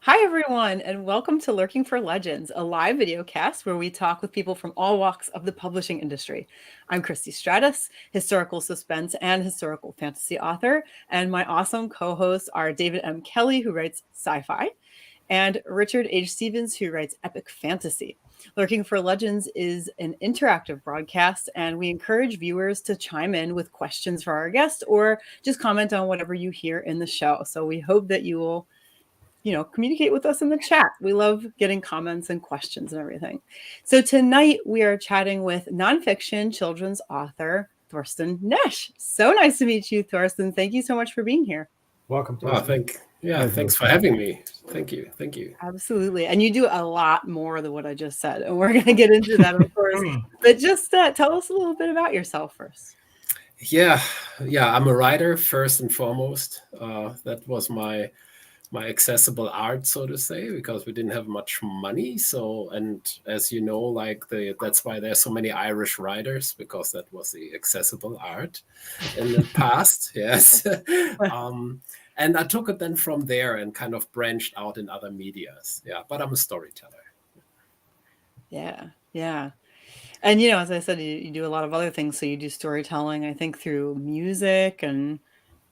Hi, everyone, and welcome to Lurking for Legends, a live video cast where we talk with people from all walks of the publishing industry. I'm Christy Stratus, historical suspense and historical fantasy author, and my awesome co-hosts are David M. Kelly, who writes sci-fi, and Richard H. Stevens, who writes epic fantasy. Lurking for Legends is an interactive broadcast, and we encourage viewers to chime in with questions for our guest or just comment on whatever you hear in the show. So we hope that you will communicate with us in the chat. We love getting comments and questions and everything. So tonight we are chatting with nonfiction children's author Thorsten Nesch. So nice to meet you, Thorsten. Thank you so much for being here. Welcome, Thorsten. Thanks for having me. Thank you. Absolutely. And you do a lot more than what I just said. And we're going to get into that, of course. But just tell us a little bit about yourself first. Yeah, I'm a writer first and foremost. That was my accessible art, so to say, because we didn't have much money. So, and as you know, that's why there's so many Irish writers, because that was the accessible art in the past. Yes. And I took it then from there and kind of branched out in other medias. Yeah, but I'm a storyteller. Yeah. And, as I said, you do a lot of other things. So you do storytelling, I think, through music and,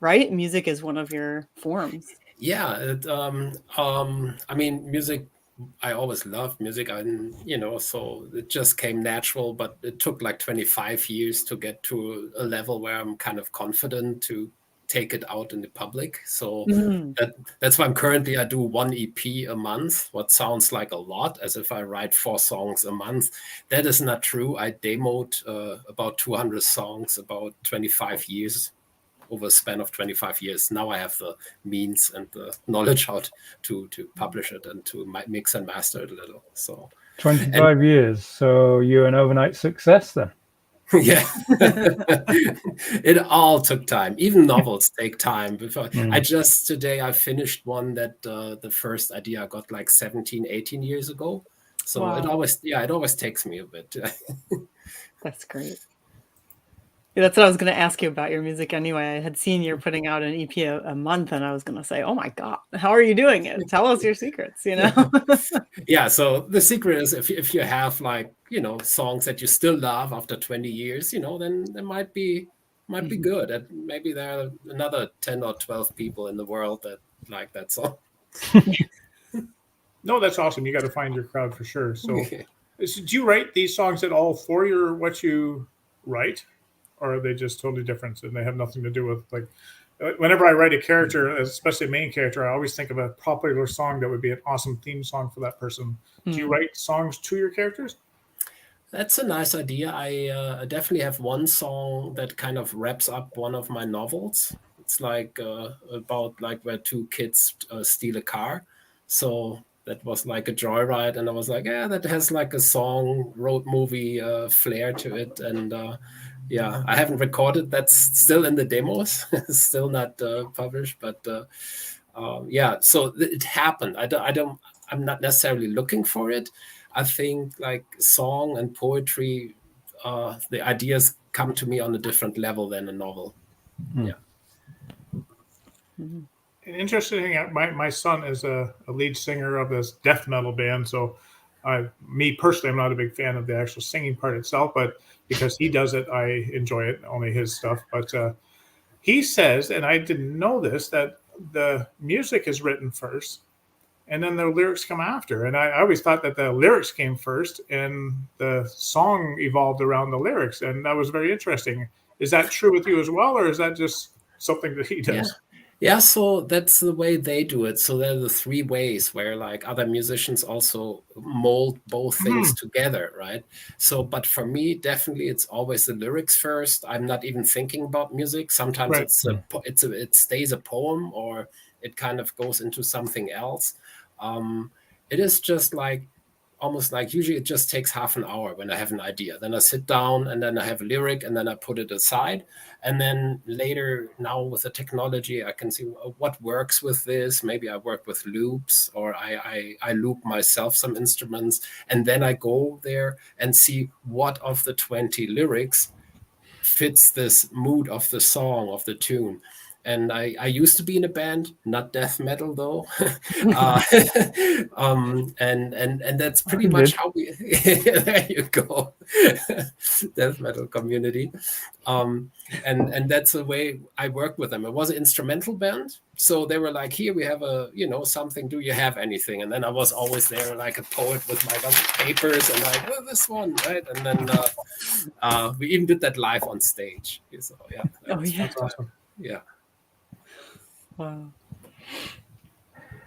right? Music is one of your forms. Yeah, music, I always loved music, and so it just came natural, but it took like 25 years to get to a level where I'm kind of confident to take it out in the public. So that's why I do one EP a month, what sounds like a lot, as if I write 4 songs a month. That is not true. I demoed about 200 songs, about 25 years. Over a span of 25 years. Now I have the means and the knowledge how to publish it and to mix and master it a little. So 25 years. So you're an overnight success then? Yeah. It all took time. Even novels take time. Today I finished one that the first idea I got like 17, 18 years ago. So wow. It always takes me a bit. That's great. That's what I was going to ask you about your music anyway. I had seen you're putting out an EP a month, and I was going to say, oh my God, how are you doing it? Tell us your secrets, Yeah, so the secret is if you have songs that you still love after 20 years, then they might be good. And maybe there are another 10 or 12 people in the world that like that song. No, that's awesome. You got to find your crowd for sure. So do you write these songs at all for what you write? Or are they just totally different and they have nothing to do with whenever I write a character, especially a main character, I always think of a popular song that would be an awesome theme song for that person. Do you write songs to your characters? That's a nice idea. I definitely have one song that kind of wraps up one of my novels. It's about where 2 kids steal a car. So that was like a joyride, and I was like, yeah, that has like a song road movie flair to it. And yeah, I haven't recorded. That's still in the demos, still not published. But yeah, so it happened. I'm not necessarily looking for it. I think like song and poetry, the ideas come to me on a different level than a novel. Yeah. An interesting thing, my son is a lead singer of this death metal band. So me personally, I'm not a big fan of the actual singing part itself, but because he does it, I enjoy it, only his stuff. But he says, and I didn't know this, that the music is written first and then the lyrics come after. And I always thought that the lyrics came first and the song evolved around the lyrics. And that was very interesting. Is that true with you as well, or is that just something that he does? Yeah, so that's the way they do it. So there are the 3 ways where like other musicians also mold both things together, right? So, but for me, definitely it's always the lyrics first. I'm not even thinking about music. Sometimes it stays a poem, or it kind of goes into something else. It is just almost like usually it just takes half an hour when I have an idea. Then I sit down and then I have a lyric and then I put it aside. And then later, now with the technology, I can see what works with this. Maybe I work with loops, or I loop myself some instruments. And then I go there and see what of the 20 lyrics fits this mood of the song, of the tune. And I used to be in a band, not death metal though. And that's pretty much how we. There you go, death metal community. And that's the way I worked with them. It was an instrumental band, so they were like, "Here we have something. Do you have anything?" And then I was always there like a poet with my bunch of papers and like, "Oh, this one, right?" And then we even did that live on stage. So yeah, That's awesome. Yeah. Wow.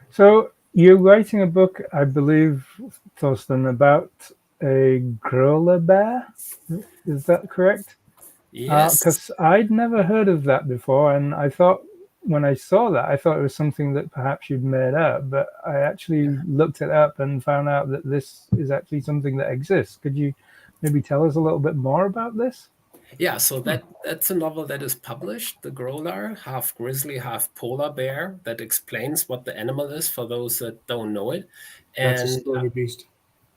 So you're writing a book, I believe, Thorsten, about a gorilla bear. Is that correct? Yes. Because I'd never heard of that before, and I thought when I saw that, I thought it was something that perhaps you'd made up, but I actually looked it up and found out that this is actually something that exists. Could you maybe tell us a little bit more about this? Yeah, so that's a novel that is published, The Growler, half grizzly, half polar bear, that explains what the animal is for those that don't know it. That's a And scary beast.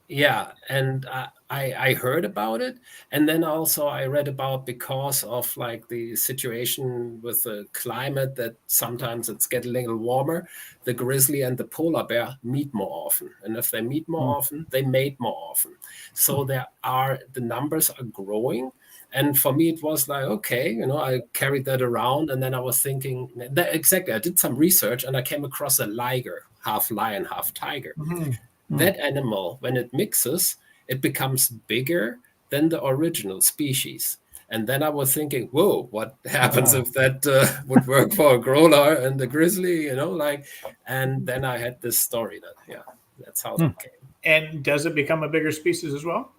yeah, and I heard about it, and then also I read about, because of like the situation with the climate, that sometimes it's getting a little warmer, the grizzly and the polar bear meet more often, and if they meet more often, they mate more often. So the numbers are growing. And for me, it was like, okay, I carried that around, and then I was thinking that exactly. I did some research, and I came across a liger, half lion, half tiger. That animal, when it mixes, it becomes bigger than the original species. And then I was thinking, whoa, what happens if that would work for a growler and a grizzly, and then I had this story that's how that came. And does it become a bigger species as well?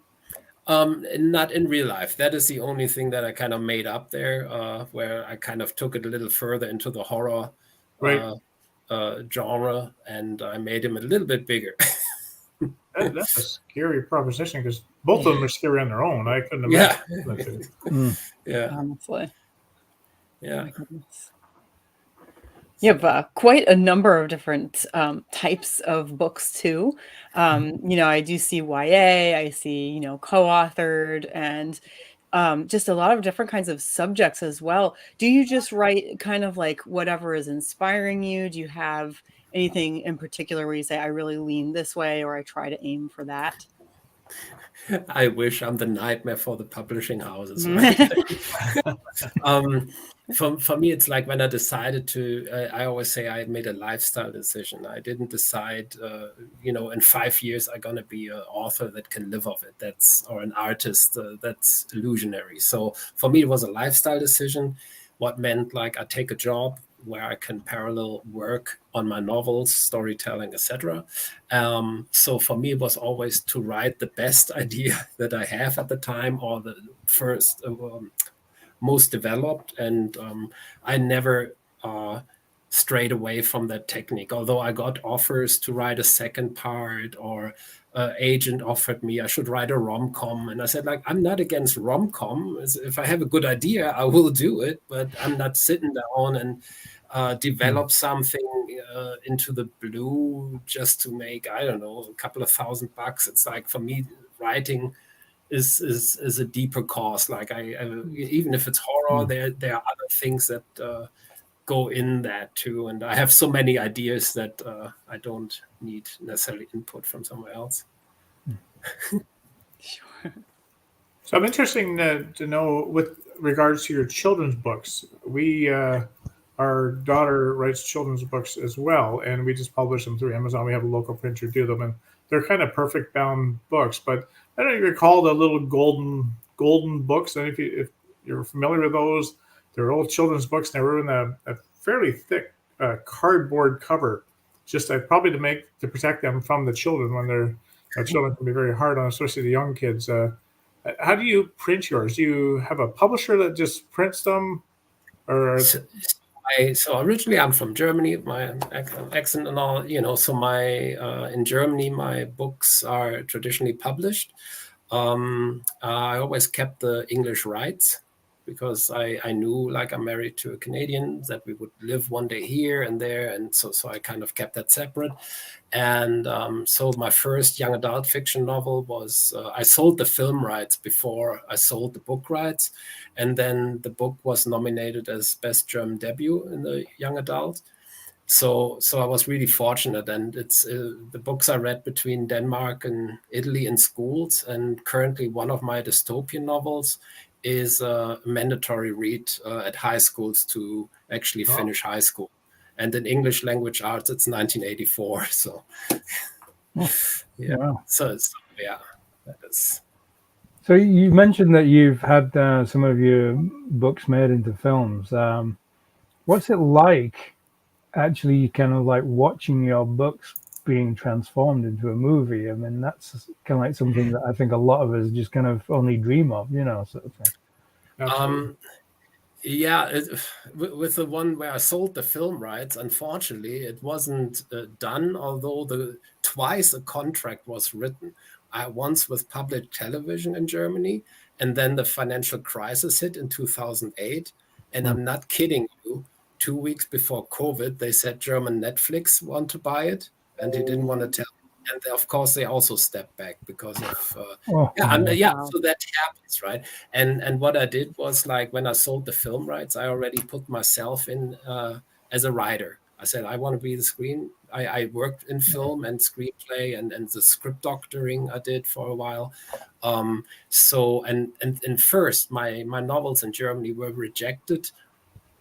Not in real life. That is the only thing that I kind of made up there, where I kind of took it a little further into the horror genre, and I made him a little bit bigger. That's a scary proposition, because both of them are scary on their own. I couldn't imagine. Yeah. Honestly. Yeah. Oh my goodness. You have quite a number of different types of books too. I do see YA, I see, co-authored, and just a lot of different kinds of subjects as well. Do you just write kind of like whatever is inspiring you? Do you have anything in particular where you say, I really lean this way, or I try to aim for that? I wish I'm the nightmare for the publishing houses. Right? For me, it's like when I decided to, I always say I made a lifestyle decision. I didn't decide, in 5 years, I'm going to be an author that can live off it. Or an artist that's illusionary. So for me, it was a lifestyle decision. What meant like I take a job where I can parallel work on my novels, storytelling, etc. So for me, it was always to write the best idea that I have at the time, or the first most developed. And I never strayed away from that technique. Although I got offers to write a second part, or agent offered me I should write a rom-com, and I said, like, I'm not against rom-com. If I have a good idea, I will do it, but I'm not sitting down and develop something into the blue just to make, I don't know, a couple of $1,000. It's like, for me, writing is a deeper cause. Like I even if it's horror, there are other things that go in that too, and I have so many ideas that I don't need necessarily input from somewhere else. Sure. So I'm interested to know, with regards to your children's books. Our daughter writes children's books as well, and we just publish them through Amazon. We have a local printer do them, and they're kind of perfect bound books. But I don't know if you recall the little golden books, and if you're familiar with those, they're old children's books. And they were in a fairly thick cardboard cover, just probably to protect them from the children when children can be very hard on, especially the young kids. How do you print yours? Do you have a publisher that just prints them, or? So originally I'm from Germany, my accent and all, so in Germany, my books are traditionally published. I always kept the English rights. because I knew, like, I'm married to a Canadian, that we would live one day here and there, and so I kind of kept that separate. And so my first young adult fiction novel was, I sold the film rights before I sold the book rights, and then the book was nominated as best German debut in the young adult. So I was really fortunate, and it's the books I read between Denmark and Italy in schools, and currently one of my dystopian novels is a mandatory read at high schools to actually finish high school. And in English language arts, it's 1984. So yeah, Wow. so yeah, that is. So you mentioned that you've had some of your books made into films. What's it like, actually, kind of like watching your books being transformed into a movie? I mean, that's kind of like something that I think a lot of us just kind of only dream of, sort of thing. Yeah, with the one where I sold the film rights, unfortunately, it wasn't done, although twice a contract was written. Once with public television in Germany, and then the financial crisis hit in 2008. And I'm not kidding you, 2 weeks before COVID, they said German Netflix want to buy it, and he didn't want to tell. And of course, they also stepped back because of Wow. So that happens, right? And what I did was, like, when I sold the film rights, I already put myself in as a writer. I said, I want to be the screen. I worked in film and screenplay and the script doctoring I did for a while. So first, my novels in Germany were rejected,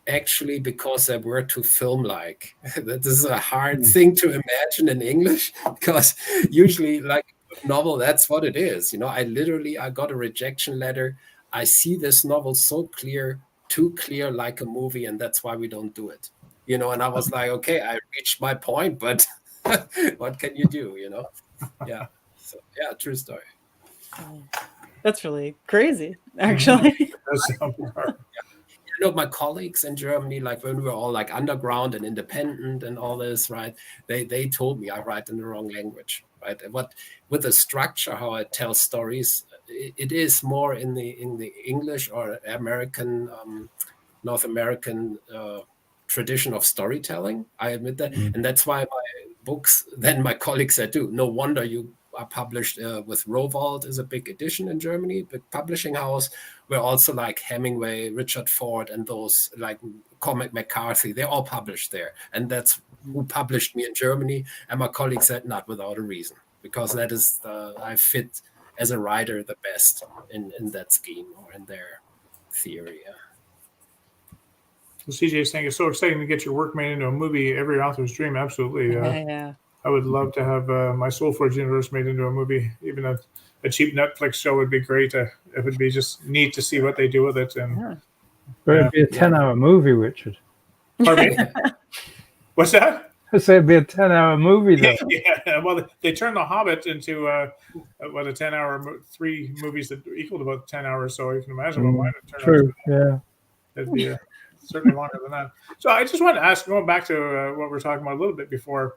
actually, because they were too film-like. This is a hard thing to imagine in English, because usually, like a novel, that's what it is. I got a rejection letter. I see this novel so clear, too clear, like a movie, and that's why we don't do it. And I was like, okay, I reached my point, but what can you do? Yeah. So yeah, true story. That's really crazy, actually. My colleagues in Germany, like when we were all like underground and independent and all this, right? They told me I write in the wrong language, right? What with the structure, how I tell stories, it is more in the English or American, North American tradition of storytelling. I admit that, and that's why my books. Then my colleagues said, "Too. No wonder you are published with Rowohlt is a big edition in Germany, big publishing house, where also like Hemingway, Richard Ford, and those like Cormac McCarthy, they're all published there. And that's who published me in Germany. And my colleague said, not without a reason, because that is I fit as a writer the best in that scheme or in their theory. Yeah. So CJ's saying it's so exciting to get your work made into a movie. Every author's dream. Absolutely. Yeah. I would love to have my Soulforge universe made into a movie. Even a cheap Netflix show would be great. It would be just neat to see what they do with it. And but it'd be a 10-hour movie, Richard. Pardon me? What's that? I said it'd be a 10-hour movie, though. Yeah. Well, they turned The Hobbit into a 10-hour, 3 movies that equaled about 10 hours. So you can imagine what mine would turn out. True. Yeah. It'd be certainly longer than that. So I just wanted to ask, going back to what we were talking about a little bit before.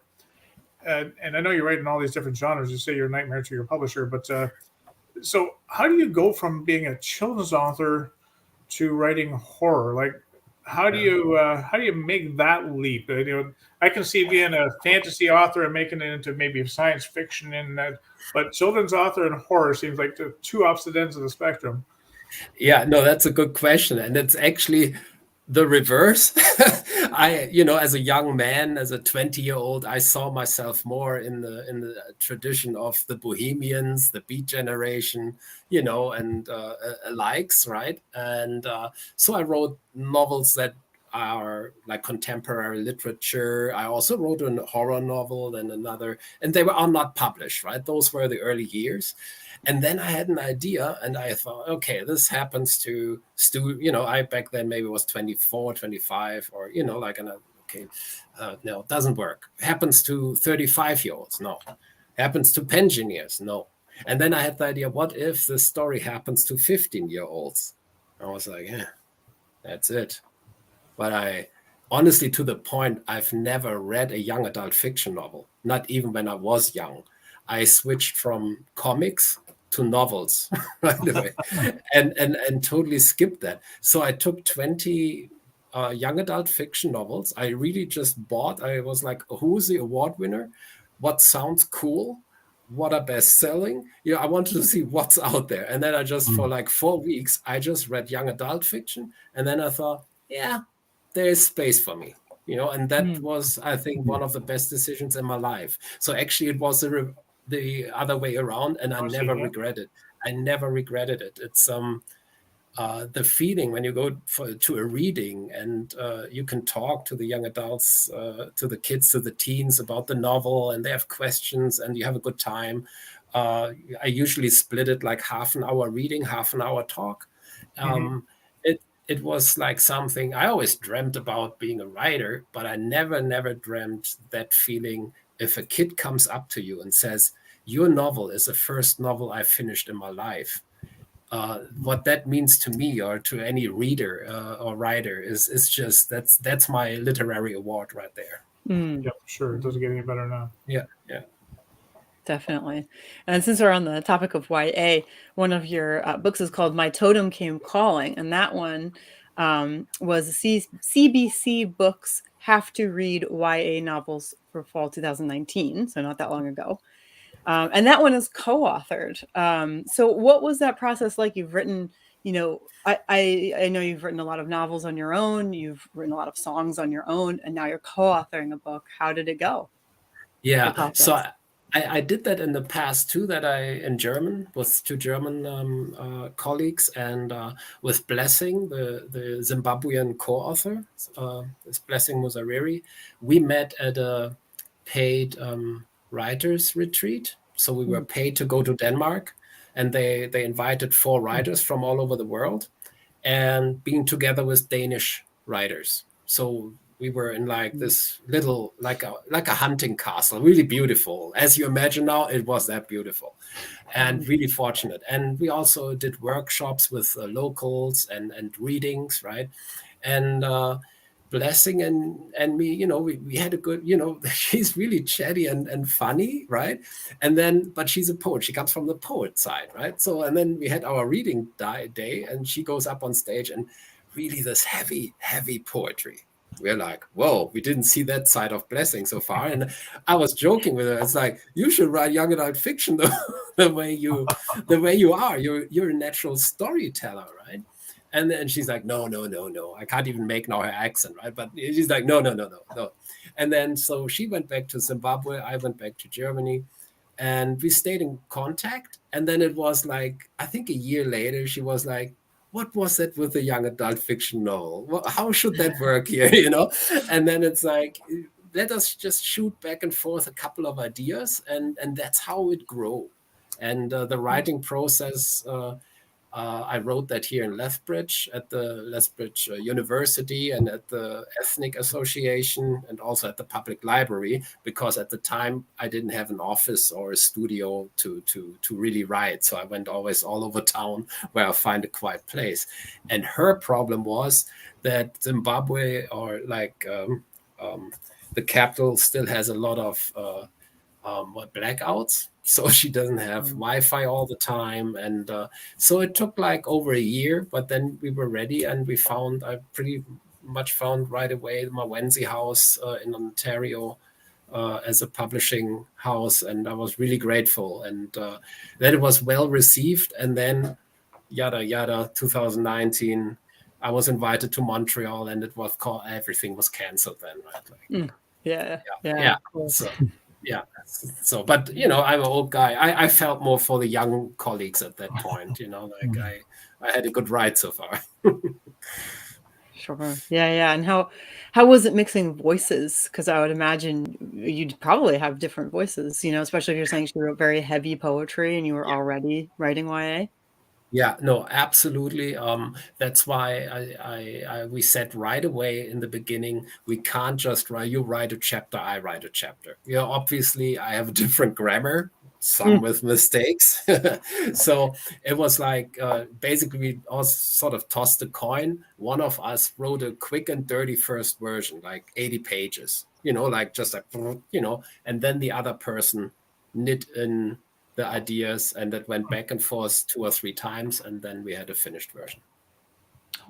And I know you're writing all these different genres. You say you're a nightmare to your publisher, but so how do you go from being a children's author to writing horror? Like, how do you make that leap? I can see being a fantasy author and making it into maybe science fiction, but children's author and horror seems like the two opposite ends of the spectrum. Yeah, no, that's a good question, and it's actually the reverse. As a young man, as a 20-year-old, I saw myself more in the tradition of the Bohemians, the Beat Generation, and likes, right? And so I wrote novels that are like contemporary literature. I also wrote a horror novel and another, and they are not published, right? Those were the early years. And then I had an idea, and I thought, okay, this happens to I back then maybe was 24, 25, or, no, it doesn't work. Happens to 35-year-olds? No. Happens to pensioners? No. And then I had the idea, what if this story happens to 15-year-olds? I was like, yeah, that's it. But honestly, to the point, I've never read a young adult fiction novel, not even when I was young. I switched from comics to novels right away, and totally skipped that. So I took 20 young adult fiction novels. I really just bought. I was like, who's the award winner? What sounds cool? What are best selling? I wanted to see what's out there. And then I just, for like 4 weeks, I just read young adult fiction. And then I thought, yeah, there is space for me, and that was, I think, one of the best decisions in my life. So actually it was the other way around, and I never regretted it. It's the feeling when you go to a reading and you can talk to the young adults, to the kids, to the teens about the novel, and they have questions and you have a good time. I usually split it like half an hour reading, half an hour talk. It was like something I always dreamt about, being a writer, but I never dreamt that feeling if a kid comes up to you and says, your novel is the first novel I finished in my life. What that means to me or to any reader or writer is just that's my literary award right there. Yep, sure. It doesn't get any better now. Yeah. Definitely. And since we're on the topic of YA, one of your books is called My Totem Came Calling, and that one was CBC Books Have to Read YA Novels for Fall 2019, so not that long ago. And that one is co-authored. So what was that process like? You've written, I know you've written a lot of novels on your own, you've written a lot of songs on your own, and now you're co-authoring a book. How did it go? Yeah, so I did that in the past too, in German with two German colleagues, and with Blessing, the Zimbabwean co-author, this Blessing Musariri. We met at a paid writers retreat. So we were paid to go to Denmark, and they invited 4 writers from all over the world, and being together with Danish writers. So we were in like this little, like a hunting castle, really beautiful. As you imagine now, it was that beautiful and really fortunate. And we also did workshops with locals and readings, right? And Blessing and me, we had a good, she's really chatty and funny, right? And then, but she's a poet. She comes from the poet side, right? So, and then we had our reading day, and she goes up on stage and really this heavy poetry. We're like, whoa, we didn't see that side of Blessing so far. And I was joking with her. It's like, you should write young adult fiction the way you are. You're a natural storyteller, right? And then she's like, no. I can't even make now her accent, right? But she's like, no. And then so she went back to Zimbabwe. I went back to Germany, and we stayed in contact. And then it was like, I think a year later, she was like, what was that with the young adult fiction novel? How should that work here, And then it's like, let us just shoot back and forth a couple of ideas, and that's how it grew. And the writing process, I wrote that here in Lethbridge at the Lethbridge University and at the Ethnic Association, and also at the public library, because at the time I didn't have an office or a studio to really write. So I went always all over town where I find a quiet place. And her problem was that Zimbabwe, or like the capital, still has a lot of blackouts. So she doesn't have Wi-Fi all the time. And so it took like over a year, but then we were ready, and I pretty much found right away my Wensi house in Ontario as a publishing house. And I was really grateful. And then it was well received. And then yada, yada, 2019, I was invited to Montreal, and it was called, everything was canceled then, right? Like, Yeah. Cool. So, but I'm an old guy. I felt more for the young colleagues at that point. I had a good ride so far. Sure. Yeah. And how was it mixing voices? Because I would imagine you'd probably have different voices. Especially if you're saying she wrote very heavy poetry, and you were already writing YA. Yeah, no, absolutely. That's why we said right away in the beginning, we can't just you write a chapter, I write a chapter. Obviously I have a different grammar, some with mistakes. So it was like, basically we all sort of tossed a coin. One of us wrote a quick and dirty first version, like 80 pages, like just like, and then the other person knit in the ideas, and that went back and forth 2 or 3 times, and then we had a finished version.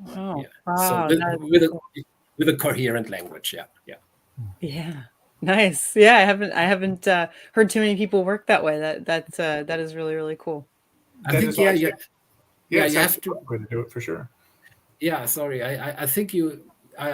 Wow. Yeah. So with a coherent language. Yeah. Nice. Yeah, I haven't heard too many people work that way. That is really, really cool. I think you have to way to do it for sure. Yeah, sorry. I think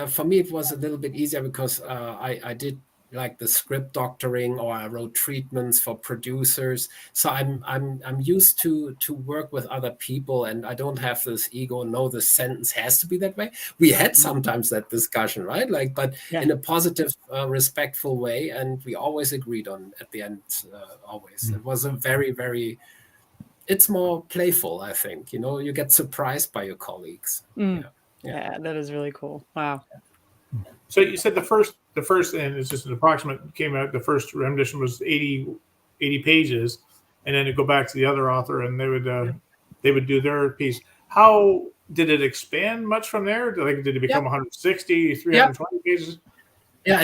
for me it was a little bit easier because I did like the script doctoring, or I wrote treatments for producers. So I'm used to work with other people, and I don't have this ego. No, the sentence has to be that way. We had sometimes that discussion, right? Like, but in a positive, respectful way, and we always agreed on at the end. Always, it was a very, very. It's more playful, I think. You get surprised by your colleagues. Yeah, that is really cool. Wow. So you said the first, and it's just an approximate, came out, the first rendition was 80 pages, and then it'd go back to the other author, and they would do their piece. How did it expand much from there? Did it become 160, 320 pages? Yeah,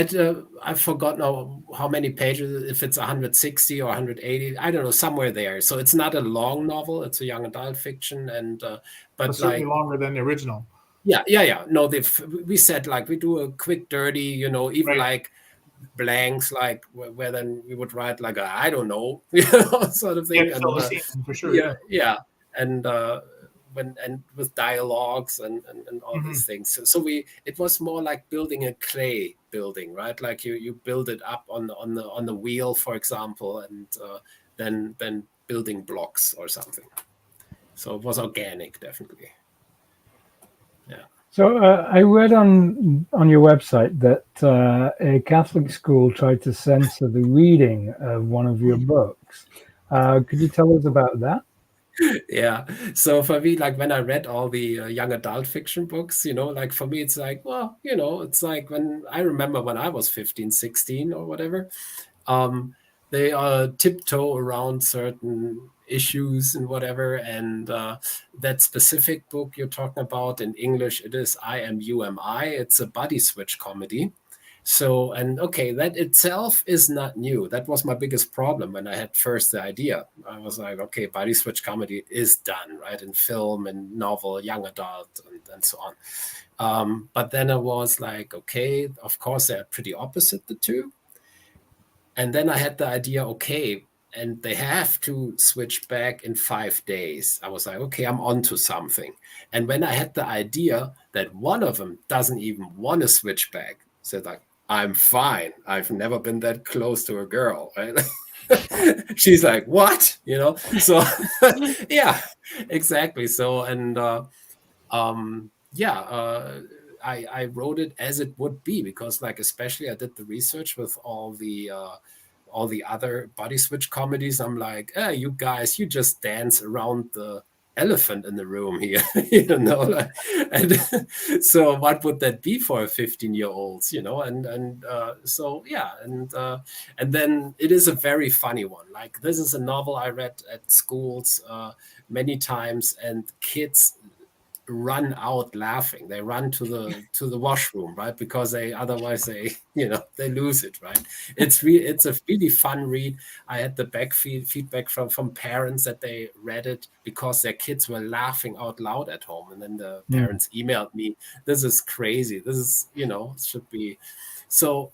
I forgot now how many pages, if it's 160 or 180, I don't know, somewhere there. So it's not a long novel, it's a young adult fiction, but certainly longer than the original. Yeah. No, we said like we do a quick dirty, even like blanks, like where then we would write like I don't know, sort of thing. For sure. Yeah. And with dialogues and all these things. So it was more like building a clay building, right? Like you build it up on the wheel, for example, and then building blocks or something. So it was organic, definitely. Yeah. So I read on your website that a Catholic school tried to censor the reading of one of your books. Could you tell us about that? Yeah. So for me, like when I read all the young adult fiction books, like for me, it's like, well, it's like when I remember when I was 15, 16 or whatever, they tiptoe around certain issues and whatever. And that specific book you're talking about in English, it is I Am You Am I. It's a body switch comedy. So, and okay, that itself is not new. That was my biggest problem when I had first the idea. I was like, okay, body switch comedy is done, right? In film and novel, young adult, and so on. But then I was like, okay, of course, they're pretty opposite, the two. And then I had the idea, okay, and they have to switch back in 5 days. I was like, okay, I'm onto something. And when I had the idea that one of them doesn't even want to switch back, said like, I'm fine. I've never been that close to a girl, right? She's like, what? So yeah, exactly. So, and I wrote it as it would be, because like, especially I did the research with all the other body switch comedies. I'm like, you guys, you just dance around the elephant in the room here, and so what would that be for a 15-year-old, and then it is a very funny one. Like, this is a novel I read at schools many times, and kids run out laughing. They run to the washroom, right? Because otherwise they lose it, right? It's a really fun read. I had the feedback from parents that they read it because their kids were laughing out loud at home, and then the parents emailed me, "This is crazy. This is it should be." So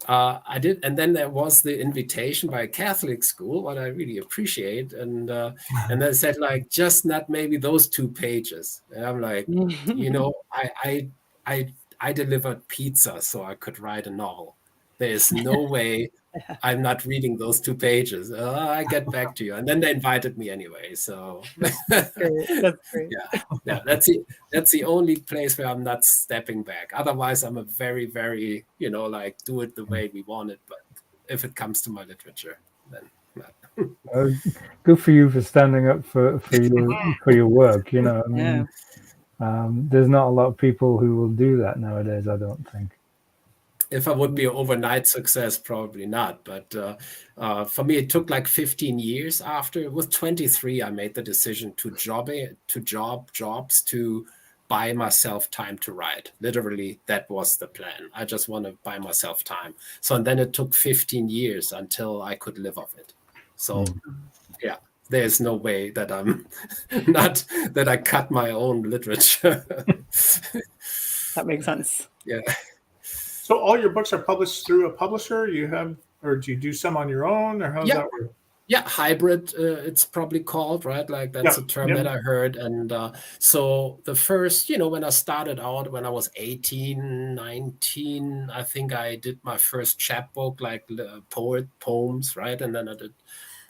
I did, and then there was the invitation by a Catholic school, what I really appreciate, and they said like, just not maybe those 2 pages, and I'm like, I delivered pizza so I could write a novel. There is no way I'm not reading those 2 pages. I get back to you, and then they invited me anyway. So that's great. Yeah. That's the only place where I'm not stepping back. Otherwise, I'm a very, very like, do it the way we want it. But if it comes to my literature, then good for you for standing up for your work. There's not a lot of people who will do that nowadays, I don't think. If I would be an overnight success, probably not. But for me, it took like 15 years after. With 23, I made the decision to jobs to buy myself time to write. Literally, that was the plan. I just want to buy myself time. So, and then it took 15 years until I could live off it. So yeah, there's no way that I'm not that I cut my own literature. That makes sense. Yeah. So all your books are published through a publisher? You have, or do you do some on your own, or how does that work? Yeah, hybrid, it's probably called, right? Like that's a term that I heard. And so the first, when I started out, when I was 18, 19, I think I did my first chapbook, like poems, right? And then I did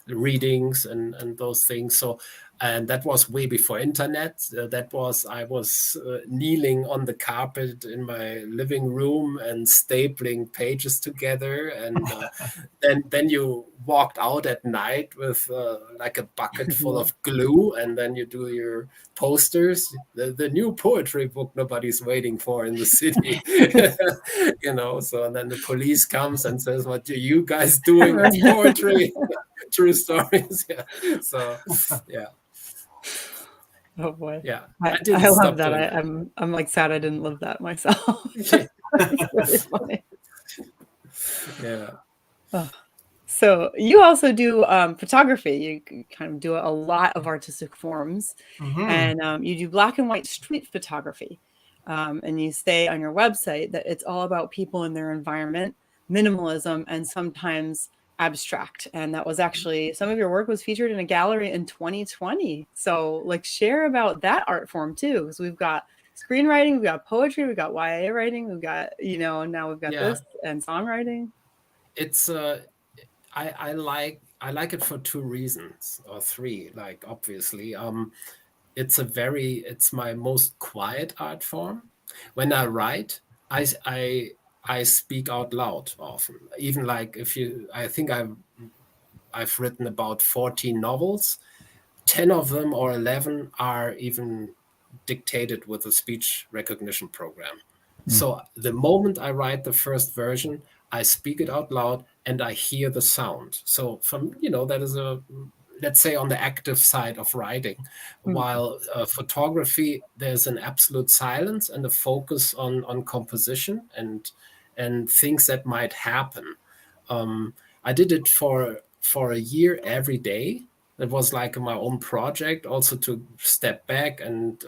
readings and those things. So, and that was way before internet. I was kneeling on the carpet in my living room and stapling pages together, and then you walked out at night with like a bucket full of glue, and then you do your posters, the new poetry book nobody's waiting for in the city. So and then the police comes and says, what are you guys doing? It's poetry. True stories. So Oh boy. Yeah. I love that. I'm like sad I didn't live that myself. It's really funny. Yeah. Oh. So you also do photography. You kind of do a lot of artistic forms, and you do black and white street photography. And you say on your website that it's all about people and their environment, minimalism, and sometimes abstract. And that was actually, some of your work was featured in a gallery in 2020. So like share about that art form too, because we've got screenwriting, we've got poetry, we've got YA writing, we've got, now we've got this and songwriting. It's I like it for two reasons, or three, like obviously. It's my most quiet art form. When I write, I speak out loud often. Even like I think I've written about 14 novels. 10 of them or 11 are even dictated with a speech recognition program. So the moment I write the first version, I speak it out loud and I hear the sound. So that is let's say on the active side of writing, while photography, there's an absolute silence and a focus on composition and things that might happen. I did it for a year every day. It was like my own project, also to step back and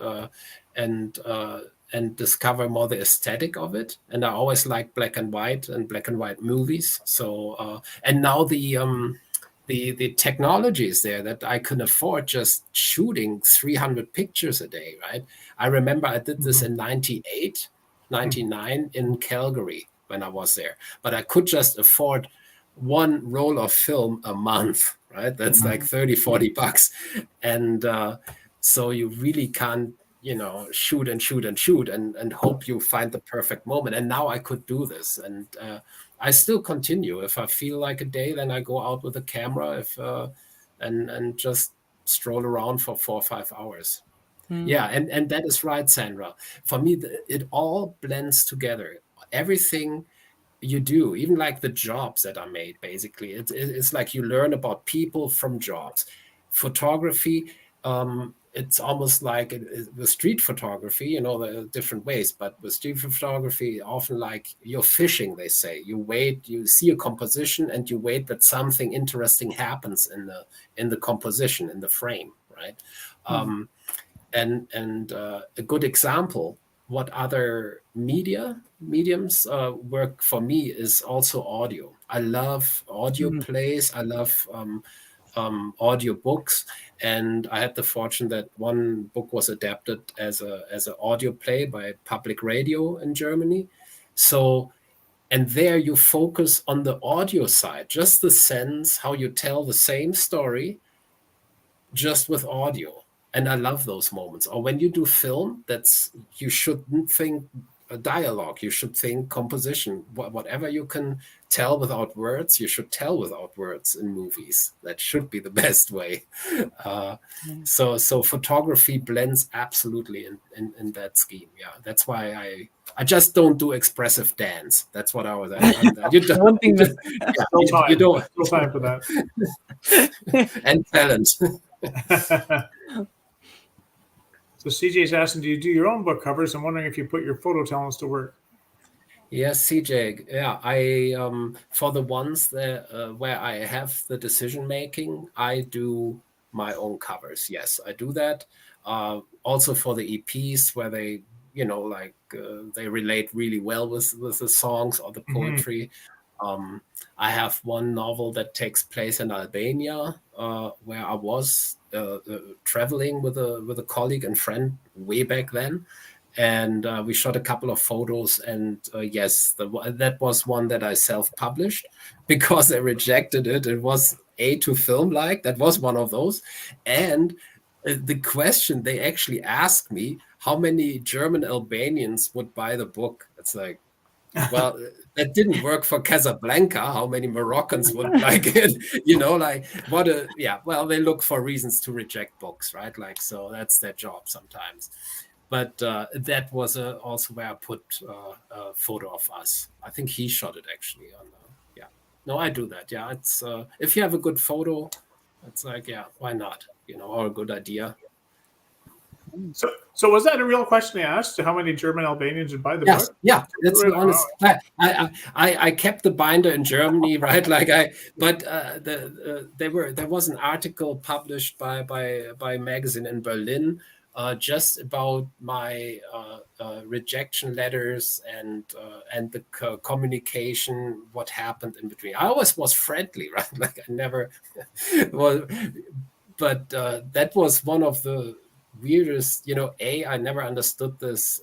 discover more the aesthetic of it. And I always liked black and white movies. So and now the technology is there that I can afford just shooting 300 pictures a day, right? I remember I did this in 98, 99 in Calgary when I was there, but I could just afford one roll of film a month, right? That's like 30, 40 bucks. And so you really can't, shoot and hope you find the perfect moment. And now I could do this. And I still continue. If I feel like a day, then I go out with a camera and just stroll around for 4 or 5 hours. Yeah, and that is right, Sandra. For me, it all blends together. Everything you do, even like the jobs that are made, basically. It's like you learn about people from jobs. Photography, it's almost like with street photography, there are different ways, but with street photography, often like you're fishing, they say. You wait, you see a composition, and you wait that something interesting happens in the composition, in the frame, right? And a good example, what other mediums work for me is also audio. I love audio plays. I love audio books, and I had the fortune that one book was adapted as an audio play by public radio in Germany. So, and there you focus on the audio side, just the sense how you tell the same story, just with audio. And I love those moments. Or when you do film, you shouldn't think a dialogue. You should think composition. Whatever you can tell without words, you should tell without words in movies. That should be the best way. So photography blends absolutely in that scheme. Yeah, that's why I just don't do expressive dance. That's what I was. You don't. You don't. No time for that. And talent. So CJ's asking, do you do your own book covers? I'm wondering if you put your photo talents to work. Yes, CJ. Yeah, I for the ones that where I have the decision making, I do my own covers. Yes, I do that. Also for the EPs where they, they relate really well with the songs or the Mhm. poetry. Um, I have one novel that takes place in Albania, where I was traveling with a colleague and friend way back then, and we shot a couple of photos. And yes, that was one that I self-published because they rejected it. It was too film like. That was one of those. And the question they actually asked me, how many German Albanians would buy the book? It's like, well, that didn't work for Casablanca. How many Moroccans would like it? Like well, they look for reasons to reject books, right? Like, so that's their job sometimes. But that was also where I put a photo of us. I think he shot it actually. Yeah. No, I do that. Yeah, it's if you have a good photo, it's like, yeah, why not? Or a good idea. So was that a real question they asked? How many German Albanians would buy the Yes, book? yeah, that's the Really? honest. I kept the binder in Germany, right? But there was an article published by a magazine in Berlin, just about my rejection letters and the communication, what happened in between. I always was friendly, right? Like I never was, but that was one of the weirdest, I never understood this.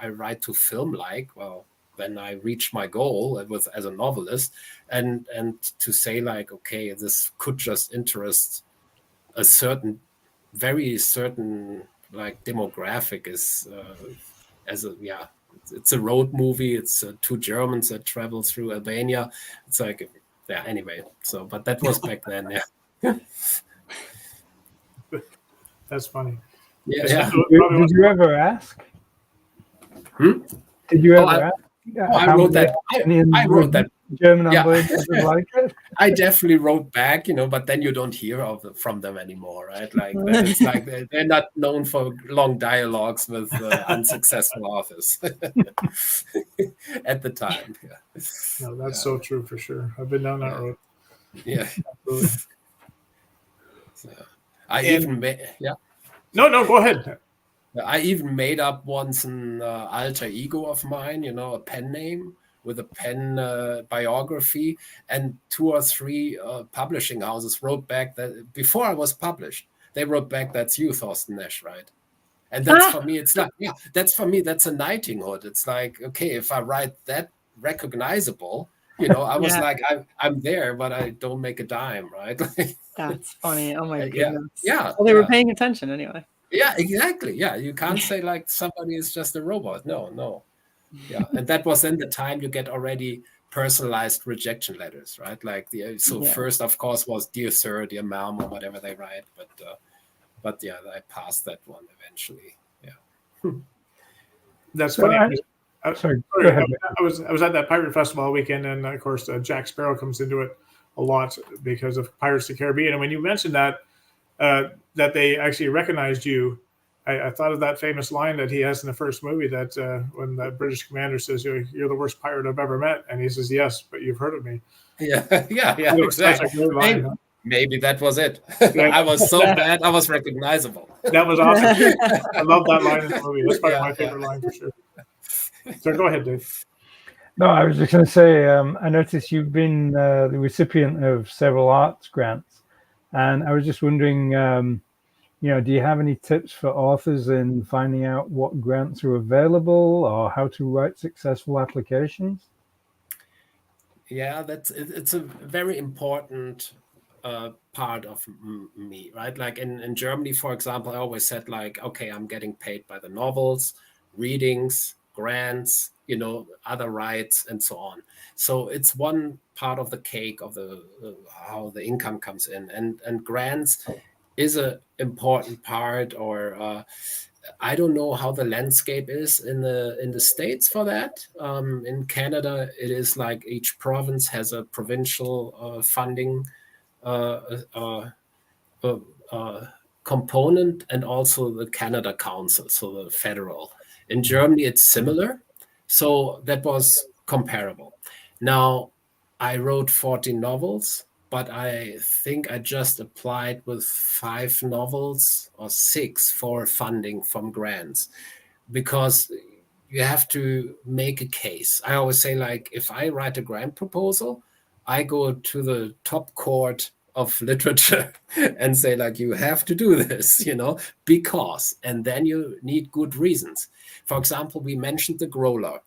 I write to film like, well, when I reach my goal as a novelist, and to say like, okay, this could just interest a very certain like demographic is it's a road movie. It's two Germans that travel through Albania. It's like, yeah, anyway. So, but that was back then. Yeah. That's funny. Yeah. Did you ever ask? Did you ever ask? I wrote that. I wrote that. German Albanians like it. I definitely wrote back, but then you don't hear from them anymore, right? Like it's like they're not known for long dialogues with unsuccessful authors at the time. Yeah. No, that's so true for sure. I've been down that road. Yeah. Absolutely. So, even made, yeah. No, go ahead. I even made up once an alter ego of mine, a pen name with a pen biography, and 2 or 3 publishing houses wrote back that before I was published, they wrote back, "That's you, Thorsten Nesch," right? And that's for me, it's like, yeah, that's a knighthood. It's like, okay, if I write that recognizable, I was like, I'm there, but I don't make a dime, right? That's funny. Oh my goodness. Yeah. Well, they were paying attention anyway. Yeah, exactly. Yeah, you can't say like somebody is just a robot. No. Yeah, and that was in the time you get already personalized rejection letters, right? Like first, of course, was "Dear Sir," "Dear Ma'am," or whatever they write. But yeah, I passed that one eventually. Yeah, that's funny. Sorry, I was at that pirate festival all weekend, and of course, Jack Sparrow comes into it a lot because of Pirates of the Caribbean. And when you mentioned that they actually recognized you, I thought of that famous line that he has in the first movie that when the British commander says, "You're the worst pirate I've ever met," and he says, "Yes, but you've heard of me." Yeah, exactly. Maybe that was it. I was so bad, I was recognizable. That was awesome. I love that line in the movie. That's probably my favorite line for sure. So go ahead, Dave. No, I was just going to say, I noticed you've been the recipient of several arts grants, and I was just wondering, do you have any tips for authors in finding out what grants are available or how to write successful applications? Yeah, it's a very important part of me, right? Like in Germany, for example, I always said like, okay, I'm getting paid by the novels, readings, grants, other rights, and so on. So it's one part of the cake of the how the income comes in, and grants is an important part. Or I don't know how the landscape is in the States for that. In Canada, it is like each province has a provincial funding component, and also the Canada Council, so the federal. In Germany, it's similar. So that was comparable. Now, I wrote 14 novels, but I think I just applied with 5 novels or 6 for funding from grants, because you have to make a case. I always say, like, if I write a grant proposal, I go to the top court of literature and say, like, you have to do this, because, and then you need good reasons. For example, we mentioned The Growler.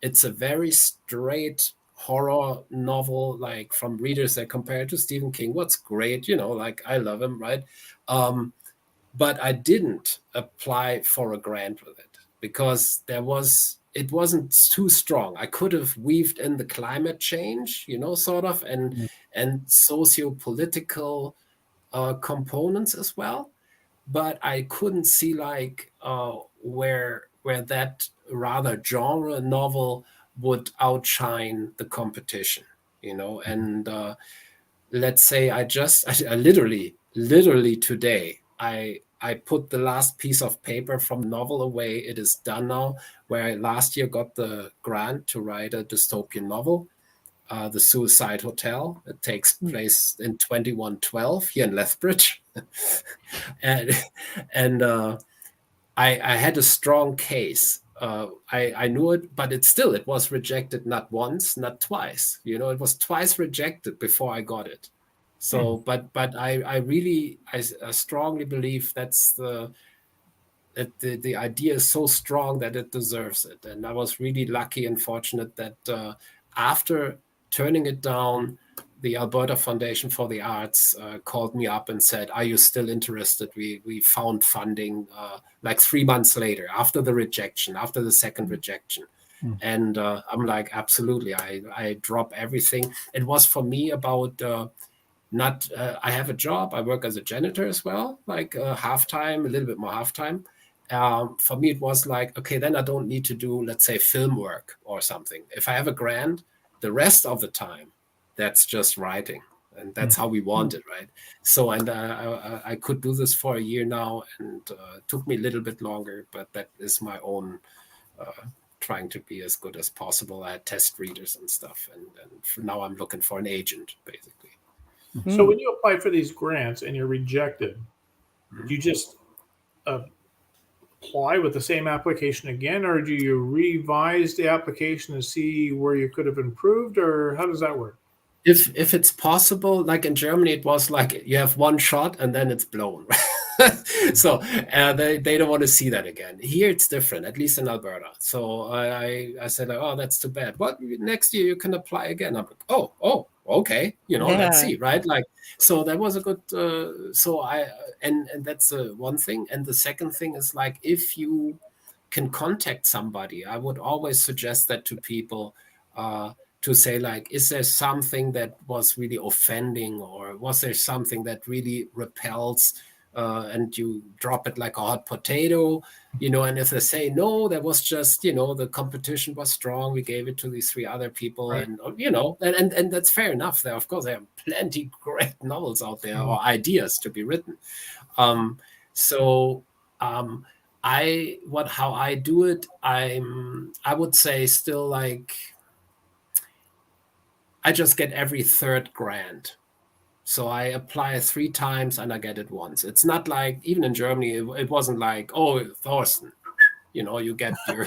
It's a very straight horror novel, like, from readers that compare it to Stephen King. What's great, like, I love him, right? But I didn't apply for a grant with it because it wasn't too strong. I could have weaved in the climate change, sort of, and socio-political components as well, but I couldn't see, like, where that rather genre novel would outshine the competition, and let's say I literally today, I put the last piece of paper from the novel away. It is done now, where I last year got the grant to write a dystopian novel, The Suicide Hotel. It takes place in 2112 here in Lethbridge. and I had a strong case. I knew it, but it was rejected not once, not twice. It was twice rejected before I got it. So, but I strongly believe that the idea is so strong that it deserves it. And I was really lucky and fortunate that after turning it down, the Alberta Foundation for the Arts called me up and said, "Are you still interested? We found funding like 3 months later, after the second rejection." And I'm like, absolutely. I drop everything. It was for me about I have a job. I work as a janitor as well, like half-time, a little bit more half-time. For me, it was like, okay, then I don't need to do, let's say, film work or something. If I have a grant, the rest of the time, that's just writing. And that's how we want it, right? So, and I could do this for a year now, and it took me a little bit longer, but that is my own trying to be as good as possible. I had test readers and stuff, and for now I'm looking for an agent, basically. So when you apply for these grants and you're rejected, do you just apply with the same application again, or do you revise the application to see where you could have improved, or how does that work? If it's possible, like in Germany, it was like you have one shot and then it's blown. So they don't want to see that again. Here it's different, at least in Alberta. So I said, like, oh, that's too bad. But next year you can apply again. I'm like, oh, okay, let's see, right? Like, so that was a good. And that's one thing. And the second thing is, like, if you can contact somebody, I would always suggest that to people. To say, like, is there something that was really offending, or was there something that really repels, and you drop it like a hot potato, and if they say, no, that was just, the competition was strong, we gave it to these 3 other people, right. And that's fair enough. There, of course, there are plenty great novels out there, or ideas to be written. How I do it, I would say still, like, I just get every 3rd grant. So I apply 3 times and I get it once. It's not like, even in Germany, it wasn't like, oh, Thorsten, you get your,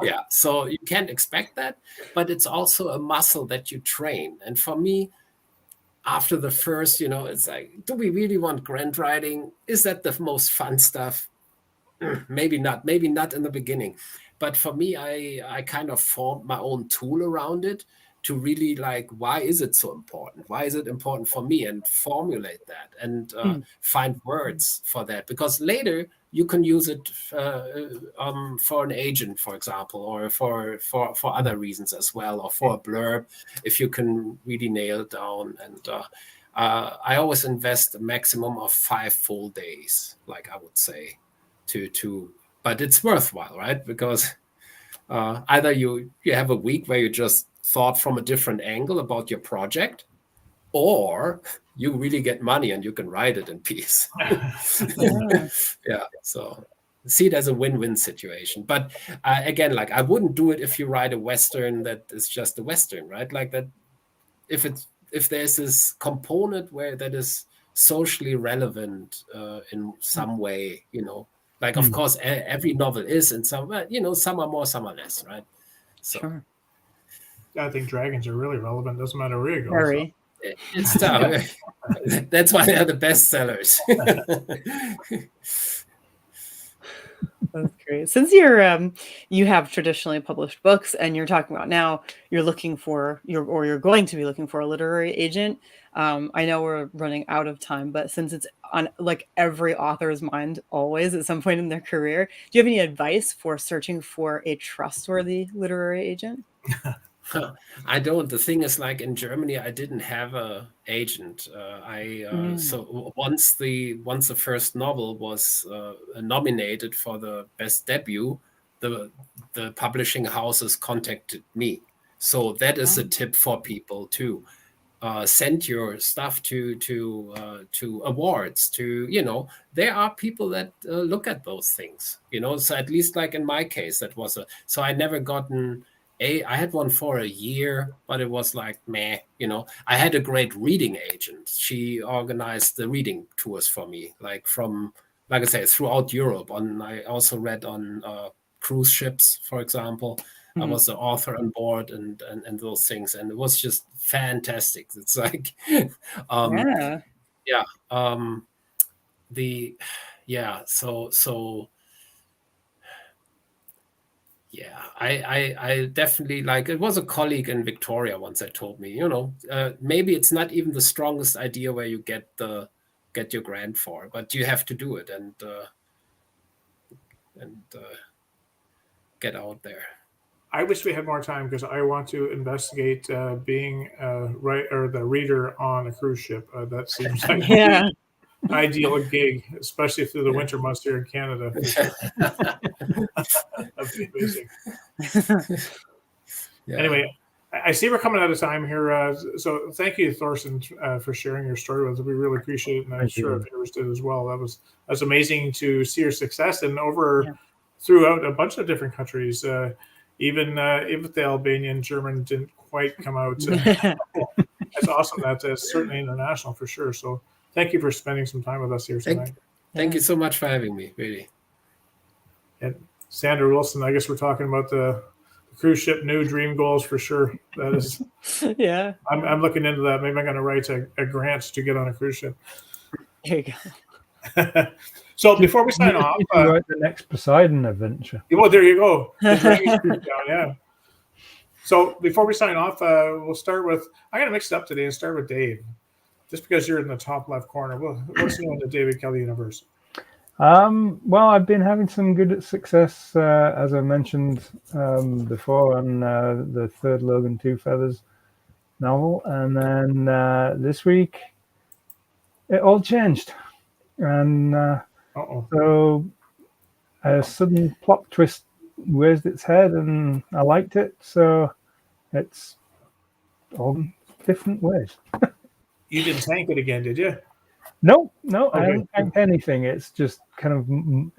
yeah. So you can't expect that, but it's also a muscle that you train. And for me, after the first, it's like, do we really want grant writing? Is that the most fun stuff? Maybe not in the beginning. But for me, I kind of formed my own tool around it to really, like, why is it so important? Why is it important for me? And formulate that and find words for that. Because later you can use it for an agent, for example, or for other reasons as well, or for a blurb, if you can really nail it down. And I always invest a maximum of 5 full days, like I would say, but it's worthwhile, right? Because either you have a week where you just thought from a different angle about your project, or you really get money and you can write it in peace. Yeah. So see it as a win-win situation. But again, like I wouldn't do it if you write a Western that is just a Western, right? Like that, if there's this component where that is socially relevant in some way, like of course every novel is in some, some are more, some are less, right? So Sure. I think dragons are really relevant. Doesn't matter where you go. Very. It's tough. That's why they're the best sellers. That's great. Since you have traditionally published books, and you're talking about now you're looking for you're going to be looking for a literary agent. I know we're running out of time, but since it's on like every author's mind always at some point in their career, do you have any advice for searching for a trustworthy literary agent? I don't. The thing is, like in Germany, I didn't have a agent. So once the first novel was nominated for the best debut, the publishing houses contacted me. So that is a tip for people too. Send your stuff to awards. There are people that look at those things. So at least like in my case, that was so I never gotten. I had one for a year, but it was like meh. I had a great reading agent. She organized the reading tours for me, like I say, throughout Europe. I also read on cruise ships, for example. I was the author on board and those things, and it was just fantastic. It's like, I definitely like. It was a colleague in Victoria once that told me, maybe it's not even the strongest idea where you get your grant for, but you have to do it and get out there. I wish we had more time because I want to investigate being the reader on a cruise ship. That seems like an ideal gig, especially through the winter months here in Canada. That'd be amazing. Anyway, I see we're coming out of time here. So thank you, Thorsten, for sharing your story with us. We really appreciate it, and I'm sure our viewers did as well. That's amazing to see your success and throughout a bunch of different countries. Even if the Albanian German didn't quite come out, that's awesome. That's certainly international for sure. So thank you for spending some time with us here tonight. Thank you so much for having me, really. And Sandra Wilson, I guess we're talking about the cruise ship new dream goals for sure. That is, I'm looking into that. Maybe I'm going to write a grant to get on a cruise ship. There you go. So before we sign off, the next Poseidon adventure. Well, there you go. Yeah. So before we sign off, we'll start with. I'm going to mix it up today and start with Dave, just because you're in the top left corner. What's new in the David Kelly universe? Well, I've been having some good success, as I mentioned before, on the third Logan Two Feathers novel, and then this week it all changed, and so a sudden plot twist raised its head, and I liked it. So it's all different ways. You didn't tank it again, did you? No, I haven't tanked anything. It's just kind of,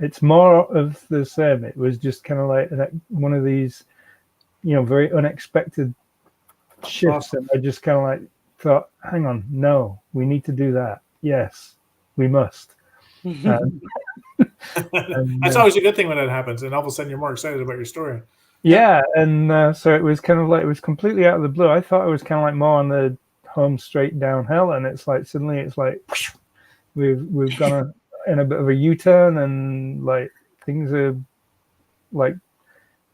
it's more of the same. It was just kind of like one of these, very unexpected shifts. And I just kind of like thought, hang on, no, we need to do that. Yes, we must. That's always a good thing when that happens. And all of a sudden you're more excited about your story. Yeah. And so it was kind of like, it was completely out of the blue. I thought it was kind of like more on the home straight downhill. And it's like, suddenly it's like, we've gone in a bit of a U-turn, and like things are like,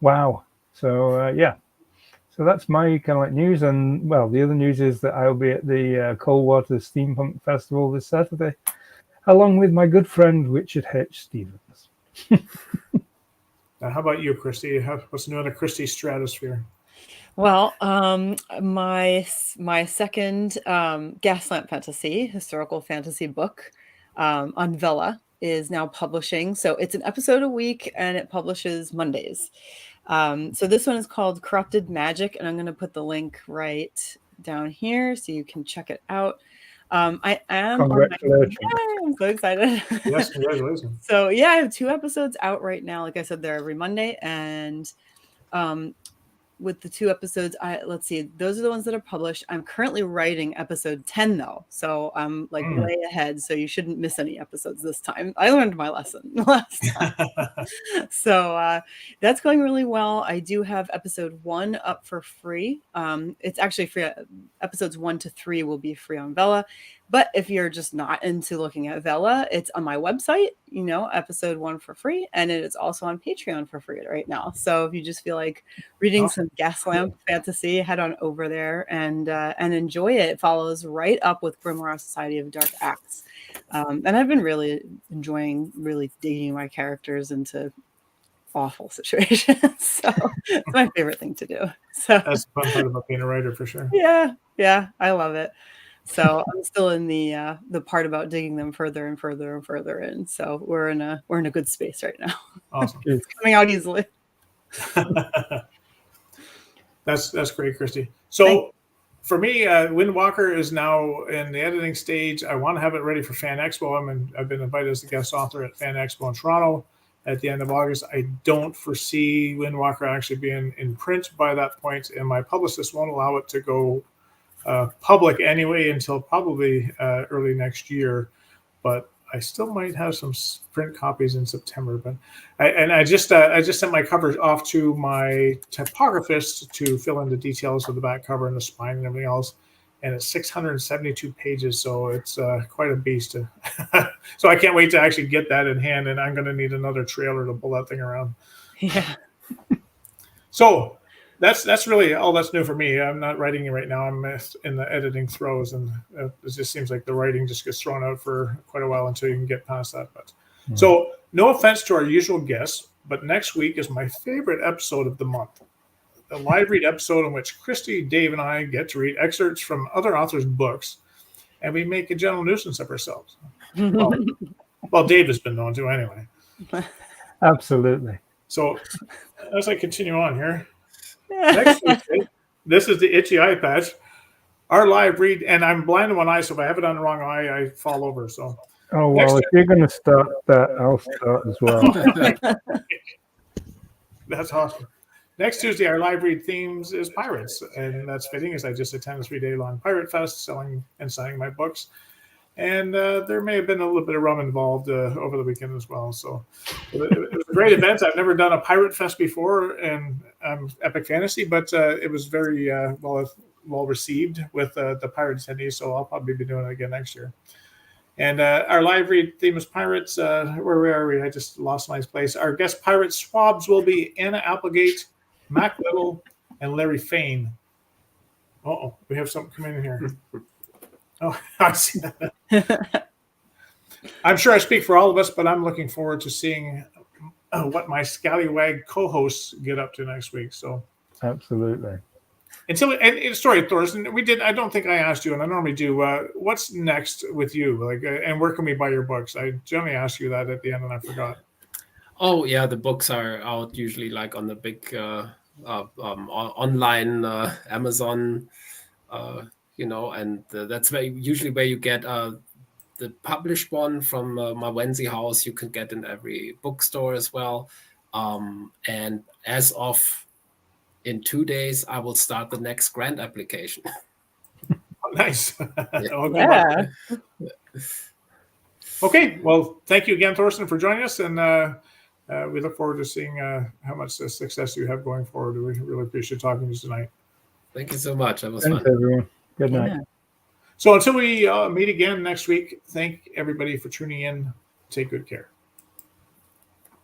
wow. So so that's my kind of like news. And well, the other news is that I'll be at the Coldwater Steampunk Festival this Saturday, along with my good friend Richard H. Stevens. Now, how about you, Christy? What's new in the Christy stratosphere? Well, my second Gaslamp Fantasy, historical fantasy book on Vela is now publishing. So it's an episode a week, and it publishes Mondays. So this one is called Corrupted Magic, and I'm going to put the link right down here so you can check it out. I am Congratulations. I'm so excited. Yes, congratulations. So yeah, I have 2 episodes out right now. Like I said, they're every Monday, and with the 2 episodes, let's see, those are the ones that are published. I'm currently writing episode 10 though, so I'm like way ahead. So you shouldn't miss any episodes this time. I learned my lesson last time. So that's going really well. I do have episode 1 up for free. It's actually free. Episodes 1 to 3 will be free on Vella. But if you're just not into looking at Vella, it's on my website, episode 1 for free. And it is also on Patreon for free right now. So if you just feel like reading some Gaslamp fantasy, head on over there and enjoy it. It follows right up with Grimoire Society of Dark Acts. And I've been really enjoying really digging my characters into awful situations. So it's my favorite thing to do. So That's the fun part about being a writer, for sure. Yeah, I love it. So I'm still in the part about digging them further and further and further in. So we're in a good space right now. Awesome. It's coming out easily. That's great, Christy. So for me, Windwalker is now in the editing stage. I want to have it ready for Fan Expo. I've been invited as a guest author at Fan Expo in Toronto at the end of August. I don't foresee Windwalker actually being in print by that point, and my publicist won't allow it to go public anyway until probably early next year. But I still might have some print copies in September. But I just sent my covers off to my typographist to fill in the details of the back cover and the spine and everything else. And it's 672 pages, so it's quite a beast. So I can't wait to actually get that in hand, and I'm going to need another trailer to pull that thing around. Yeah. So that's really all that's new for me. I'm not writing it right now. I'm in the editing throes, and it just seems like the writing just gets thrown out for quite a while until you can get past that. But so no offense to our usual guests, but next week is my favorite episode of the month. A live read episode in which Christy, Dave, and I get to read excerpts from other authors' books, and we make a general nuisance of ourselves. Well, Dave has been known to anyway. Absolutely. So as I continue on here, next Tuesday, this is the itchy eye patch. Our live read, and I'm blind in one eye, so if I have it on the wrong eye, I fall over. So, oh well, if you're going to start that, I'll start as well. That's awesome. Next Tuesday, our live read themes is pirates, and that's fitting as I just attended a 3-day-long pirate fest, selling and signing my books. And there may have been a little bit of rum involved over the weekend as well. So it was a great event. I've never done a pirate fest before, and Epic Fantasy, but it was very well received with the pirate attendees. So I'll probably be doing it again next year. And our live read theme is pirates. Where are we? I just lost my place. Our guest pirate swabs will be Anna Applegate, Mac Little, and Larry Fain. Uh-oh, we have something coming in here. Oh, I see that. I'm sure I speak for all of us, but I'm looking forward to seeing what my scallywag co-hosts get up to next week. So, absolutely. Sorry, Thorsten, I don't think I asked you, and I normally do. What's next with you? And where can we buy your books? I generally ask you that at the end, and I forgot. Oh yeah, the books are out usually like on the big online Amazon. And that's usually where you get the published one from my Wednesday house. You can get in every bookstore as well. And as of in 2 days, I will start the next grant application. Nice. Yeah. Okay. Well, thank you again, Thorsten, for joining us. And we look forward to seeing how much success you have going forward. We really appreciate talking to you tonight. Thank you so much. That was Thanks, fun. everyone. Good night. Yeah. So until we meet again next week, thank everybody for tuning in. Take good care.